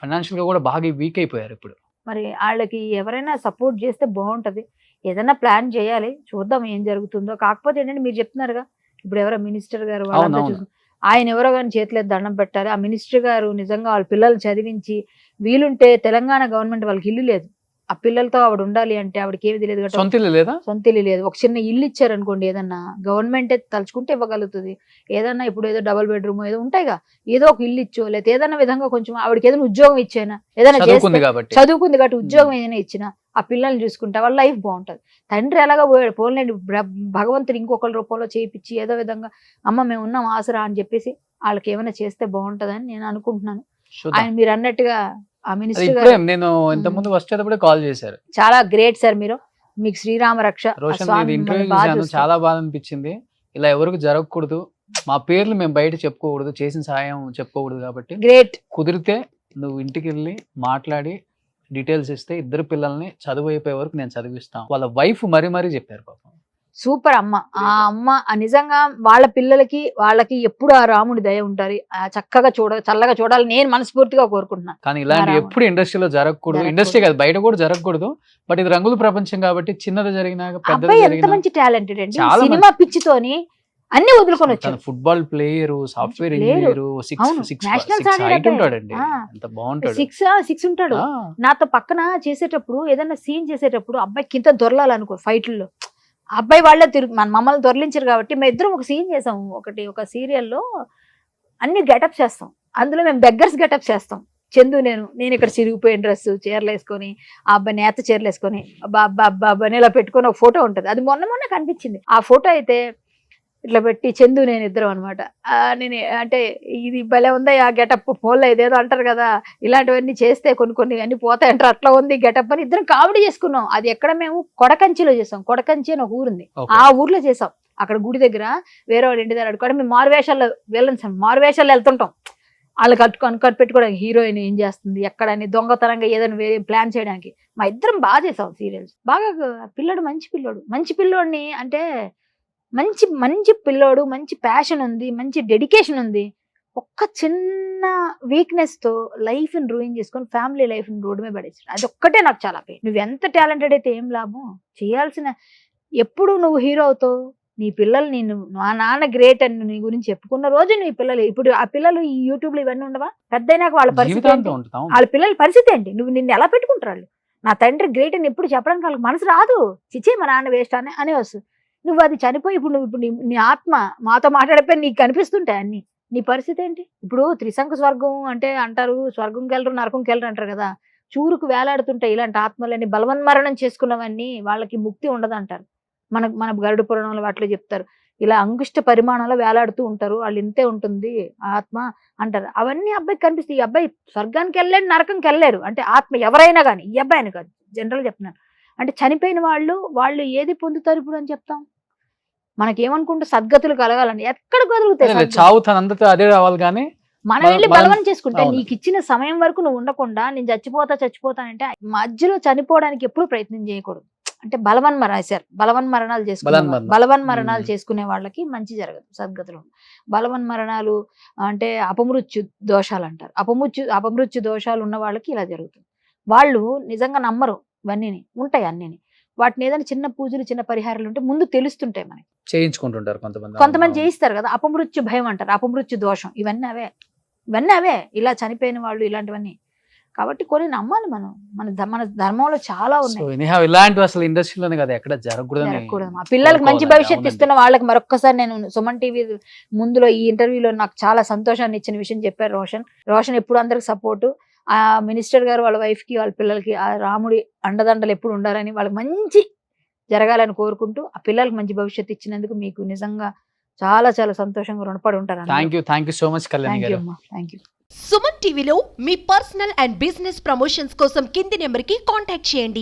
S2: ఫైనాన్షియల్ గా కూడా బాగా వీక్ అయిపోయారు ఇప్పుడు.
S3: మరి వాళ్ళకి ఎవరైనా సపోర్ట్ చేస్తే బాగుంటది, ఏదైనా ప్లాన్ చేయాలి, చూద్దాం ఏం జరుగుతుందో. కాకపోతే ఏంటంటే మీరు చెప్తున్నారుగా, ఇప్పుడు ఎవరో మినిస్టర్ గారు వాళ్ళంతా చూసి ఆయన ఎవరో కానీ చేతిలో దండం పెట్టాలి. ఆ మినిస్టర్ గారు నిజంగా వాళ్ళ పిల్లలు చదివించి, వీలుంటే తెలంగాణ గవర్నమెంట్ వాళ్ళకి ఇల్లు లేదు, ఆ పిల్లలతో ఆవిడ ఉండాలి అంటే ఆవిడకి ఏమి తెలియదు కదా, సొంత ఇల్లు లేదు. ఒక చిన్న ఇల్లు ఇచ్చారు అనుకోండి, ఏదన్నా గవర్నమెంట్ తలుచుకుంటే ఇవ్వగలుగుతుంది. ఏదన్నా ఇప్పుడు ఏదో డబుల్ బెడ్రూమ్ ఏదో ఉంటాయిగా, ఏదో ఒక ఇల్లు ఇచ్చో, లేకపోతే ఏదైనా విధంగా కొంచెం ఆవిడకి ఏదైనా ఉద్యోగం ఇచ్చేనా, ఏదైనా చదువుకుంది కాబట్టి ఉద్యోగం ఏదైనా ఇచ్చినా ఆ పిల్లల్ని చూసుకుంటే వాళ్ళ లైఫ్ బాగుంటది. తండ్రి ఎలాగా పోయాడు, పోలేండి భగవంతుడు ఇంకొకరి రూపంలో చేయించి ఏదో విధంగా అమ్మ మేము ఉన్నాం ఆసరా అని చెప్పేసి వాళ్ళకి ఏమైనా చేస్తే బాగుంటదని నేను అనుకుంటున్నాను. ఆయన మీరు అన్నట్టుగా ఆ మినిస్టర్ గారు
S2: నేను ఇంత ముందు వచ్చేటప్పుడే కాల్ చేశారు.
S3: చాలా గ్రేట్ సార్, మీకు శ్రీరామ రక్ష.
S2: చాలా బాధ అనిపించింది. ఇలా ఎవరికి జరగకూడదు, మా పేర్లు మేము బయట చెప్పుకోకూడదు, చేసిన సహాయం చెప్పుకోకూడదు. కాబట్టి
S3: గ్రేట్,
S2: కుదిరితే నువ్వు ఇంటికి వెళ్ళి మాట్లాడి డీటెయిల్స్ ఇస్తే ఇద్దరు పిల్లల్ని చదువు అయిపోయే వరకు నేను చదివిస్తాను. వాళ్ళ వైఫ్ మరీ చెప్పారు పాపం,
S3: సూపర్ అమ్మ. ఆ అమ్మ నిజంగా వాళ్ళ పిల్లలకి వాళ్ళకి ఎప్పుడు ఆ రాముడి దయ ఉంటారు. చక్కగా చల్లగా చూడాలి నేను మనస్ఫూర్తిగా కోరుకుంటున్నాను.
S2: కానీ ఇలాంటి
S3: రాముడు.
S2: ఎప్పుడు ఇండస్ట్రీలో జరగకూడదు. ఇండస్ట్రీ కాదు, బయట కూడా జరగకూడదు. బట్ ఇది రంగుల ప్రపంచం కాబట్టి చిన్నది జరిగినా పెద్దది
S3: అబ్బాయి ఎంత
S2: జరిగినా
S3: మంచి టాలెంటెడ్ అండి.
S2: చాలా
S3: సినిమా పిచ్చితోని అన్ని వదులుకొని వచ్చాడు.
S2: Football player, software
S3: player.
S2: Engineer,
S3: అవును, nationals ఆడాడు
S2: హైట్
S3: అబ్బాయి.
S2: ఉంటాడండి.
S3: ఆ.
S2: ఎంత బాగుంటాడు.
S3: 6 ఉంటాడు.
S2: ఆ,
S3: నాతో పక్కన చేసేటప్పుడు ఏదైనా సీన్ చేసేటప్పుడు అబ్బాయి కింద దొరలాలనుకో ఫైట్లలో అబ్బాయి వాళ్ళే మమ్మల్ని దొరలించారు కాబట్టి మేము ఇద్దరం ఒక సీన్ చేసాం. ఒక సీరియల్లో అన్ని గెటప్స్ చేస్తాం. అందులో మేము బెగ్గర్స్ గెటప్స్ చేస్తాం. చందు నేను ఇక్కడ చిరిగిపోయిన డ్రెస్ చీరలు వేసుకొని ఆ అబ్బాయి నేత చీరలు వేసుకొని అబ్బాయి ఇలా పెట్టుకొని ఒక ఫోటో ఉంటుంది. అది మొన్న కనిపించింది. ఆ ఫోటో అయితే ఇట్లా పెట్టి చందు నేను ఇద్దరం అనమాట. నేను అంటే ఇది భలే ఉందా ఆ గెటప్, ఫోన్లో ఇదేదో అంటారు కదా, ఇలాంటివన్నీ చేస్తే కొన్ని అన్ని పోతాయి అంటారు, అట్లా ఉంది గెటప్ అని ఇద్దరం కామెడీ చేసుకున్నాం. అది ఎక్కడ మేము కొడకంచిలో చేసాం. కొడకంచి అని ఒక ఊరుంది,
S2: okay.
S3: ఆ ఊర్లో చేసాం. అక్కడ గుడి దగ్గర వేరే వాడు ఇంటి దగ్గర అడుగుకోవడం, మేము మారువేషాల్లో మారువేషాల్లో వెళ్తుంటాం. వాళ్ళు కనిపెట్టుకోవడానికి హీరోయిన్ ఏం చేస్తుంది ఎక్కడని దొంగతనంగా ఏదైనా వేరే ప్లాన్ చేయడానికి. మా ఇద్దరం బాగా చేసాం సీరియల్స్. బాగా పిల్లడు మంచి పిల్లోడిని అంటే మంచి పిల్లోడు, మంచి ప్యాషన్ ఉంది, మంచి డెడికేషన్ ఉంది. ఒక్క చిన్న వీక్నెస్ తో లైఫ్ ని రూయిన్ చేసుకొని ఫ్యామిలీ లైఫ్ ని రోడ్డు మీద పడేసాడు. అది ఒక్కటే నాకు చాలా పెయిన్. నువ్వు ఎంత టాలెంటెడ్ అయితే ఏం లాభం, చేయాల్సిన ఎప్పుడు నువ్వు హీరో అవుతావు. నీ పిల్లలు మా నాన్న గ్రేట్ అని నీ గురించి చెప్పుకున్న రోజు నీ పిల్లలు, ఇప్పుడు ఆ పిల్లలు ఈ యూట్యూబ్ లో ఇవన్నీ ఉండవా, పెద్దయినాక వాళ్ళ పరిస్థితి ఏంటి?
S2: జీవితాంతం ఉంటాం.
S3: వాళ్ళ పిల్లల పరిస్థితి ఏంటి? నువ్వు నిన్ను ఎలా పెట్టుకుంటారు? నా తండ్రి గ్రేట్ అని ఎప్పుడు చెప్పడానికి వాళ్ళకి మనసు రాదు. చిచ్చే మా నాన్న వేస్ట్ అనే వస్తుంది. నువ్వు అది చనిపోయి ఇప్పుడు నీ ఆత్మ మాతో మాట్లాడిపోయి నీకు కనిపిస్తుంటాయి అన్ని. నీ పరిస్థితి ఏంటి? ఇప్పుడు త్రిశంకు స్వర్గం అంటే అంటారు, స్వర్గంకి వెళ్ళరు నరకంకి వెళ్ళరు అంటారు కదా. చూరుకు వేలాడుతుంటాయి ఇలాంటి ఆత్మలని. బలవన్మరణం చేసుకున్నవన్నీ వాళ్ళకి ముక్తి ఉండదు అంటారు. మన గరుడ పురాణంలో వాటిలో చెప్తారు. ఇలా అంగుష్ట పరిమాణంలో వేలాడుతూ ఉంటారు, వాళ్ళు ఇంతే ఉంటుంది ఆత్మ అంటారు. అవన్నీ అబ్బాయికి కనిపిస్తాయి. ఈ అబ్బాయి స్వర్గానికి వెళ్ళలేడు, నరకంకి వెళ్ళలేరు. అంటే ఆత్మ ఎవరైనా కానీ, ఈ అబ్బాయి అని కాదు, జనరల్ చెప్తున్నాను. అంటే చనిపోయిన వాళ్ళు ఏది పొందుతారు ఇప్పుడు అని చెప్తాం. మనకేమనుకుంటే సద్గతులు కలగాలని ఎక్కడ కదులుతాయి?
S2: చావు తనంతట అదే రావాలి కానీ
S3: మనం వెళ్ళి బలవం చేసుకుంటే
S2: అవును.
S3: నీకు ఇచ్చిన సమయం వరకు నువ్వు ఉండకుండా నేను చచ్చిపోతానంటే మధ్యలో చనిపోవడానికి ఎప్పుడు ప్రయత్నం చేయకూడదు. అంటే బలవన్మరణాలు చేసుకునే వాళ్ళకి మంచి జరగదు, సద్గతులు. బలవన్మరణాలు అంటే అపమృత్యు దోషాలు అంటారు. అపమృత్యు దోషాలు ఉన్న వాళ్ళకి ఇలా జరుగుతుంది. వాళ్ళు నిజంగా నమ్మరు ఇవన్నీ ఉంటాయి అన్నీ. వాటిని ఏదైనా చిన్న పూజలు చిన్న పరిహారాలు ఉంటే ముందు తెలుస్తుంటాయి మనకి,
S2: చేయించుకుంటుంటారు
S3: కొంతమంది చేయిస్తారు కదా. అపమృత్యు భయం అంటారు, అపమృత్యు దోషం, ఇవన్నీ అవే ఇలా చనిపోయిన వాళ్ళు ఇలాంటివన్నీ. కాబట్టి కొన్ని నమ్మాలి మనం. మన ధర్మంలో చాలా ఉన్నాయి.
S2: ఇలాంటి అసలు ఇండస్ట్రీలోనే కదా ఎక్కడ జరగకూడదు.
S3: మా పిల్లలకు మంచి భవిష్యత్తు ఇస్తున్న వాళ్ళకి మరొక్కసారి నేను సుమన్ టీవీ ముందులో ఈ ఇంటర్వ్యూలో నాకు చాలా సంతోషాన్ని ఇచ్చిన విషయం చెప్పారు రోషన్ ఎప్పుడు అందరికి సపోర్టు. ఆ మినిస్టర్ గారు వాళ్ళ వైఫ్ కి వాళ్ళ పిల్లలకి ఆ రాముడి అండదండలు ఎప్పుడు ఉండాలని, వాళ్ళకి మంచి జరగాలని కోరుకుంటూ ఆ పిల్లలకి మంచి భవిష్యత్తు ఇచ్చినందుకు మీకు నిజంగా చాలా చాలా సంతోషంగా రుణపడి ఉంటారు.
S2: Thank you so much Kalyani garu.
S3: Thank you.
S1: Suman టీవీలో మీ పర్సనల్ అండ్ బిజినెస్ ప్రమోషన్స్ కోసం కింది నెంబర్కి కాంటాక్ట్ చేయండి.